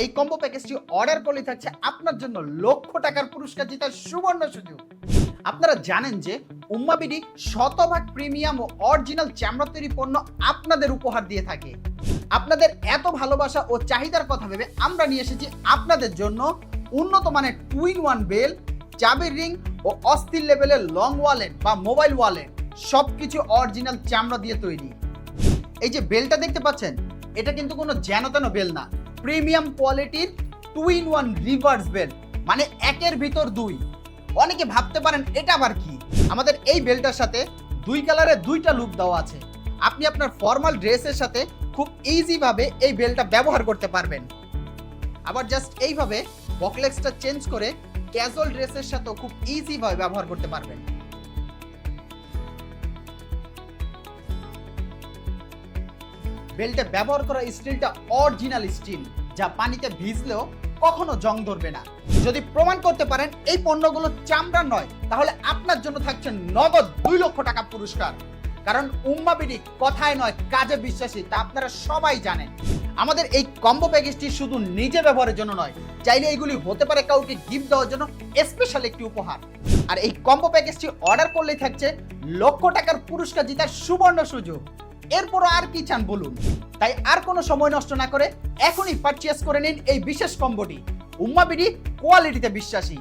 এই combo প্যাকেজটি order করলে থাকছে আপনার জন্য লক্ষ টাকার পুরস্কার জেতার সুবর্ণ সুযোগ। আপনারা জানেন যে উম্মাবিডি শতভাগ প্রিমিয়াম ও অরিজিনাল চামড়া তৈরি পণ্য আপনাদের উপহার দিয়ে থাকে। আপনাদের এত ভালোবাসা ও চাহিদার কথা ভেবে আমরা নিয়ে এসেছি আপনাদের জন্য উন্নত মানের 2-in-1 বেল, চাবির রিং ও অস্থির লেভেলের লং ওয়ালেট বা মোবাইল ওয়ালেট, সবকিছু অরিজিনাল চামড়া দিয়ে তৈরি। এই যে বেলটা দেখতে পাচ্ছেন, এটা কিন্তু কোনো যেন তেন বেল না, প্রিমিয়াম কোয়ালিটির 2-in-1 রিভার্স বেল, মানে একের ভিতর দুই। অনেকে ভাবতে পারেন এটা আবার কি। আমাদের এই বেলটার সাথে দুই কালারের দুইটা লুক দেওয়া আছে। আপনি আপনার ফর্মাল ড্রেসের সাথে খুব ইজি ভাবে এই বেলটা ব্যবহার করতে পারবেন। আবার জাস্ট এইভাবে বকলেক্সটা চেঞ্জ করে ক্যাজুয়াল ড্রেসের সাথেও খুব ইজি ভাবে ব্যবহার করতে পারবেন। বেল্টে ব্যবহার করা স্টিলটা অরিজিনাল স্টিল, যা পানিতে ভিজলেও কখনো জং ধরবে না। যদি প্রমাণ করতে পারেন এই পণ্যগুলো চামড়া নয়, তাহলে আপনার জন্য থাকছে নগদ 2 লক্ষ টাকা পুরস্কার। কারণ উম্মাবিডি কথায় নয় কাজে বিশ্বাসী, তা আপনারা সবাই জানেন। আমাদের এই কম্বো প্যাকেজটি শুধু নিজে ব্যবহারের জন্য নয়, চাইলে এইগুলি হতে পারে কাউকে গিফট দেওয়ার জন্য স্পেশাল একটি উপহার। আর এই কম্বো প্যাকেজটি অর্ডার করলেই থাকছে লক্ষ টাকার পুরস্কার জেতার সুবর্ণ সুযোগ। এরপরও আর কি চান বলুন? তাই আর কোনো সময় নষ্ট না করে এখনই পারচেজ করে নিন এই বিশেষ কম্বোটি। উম্মাবিডি কোয়ালিটিতে বিশ্বাসী।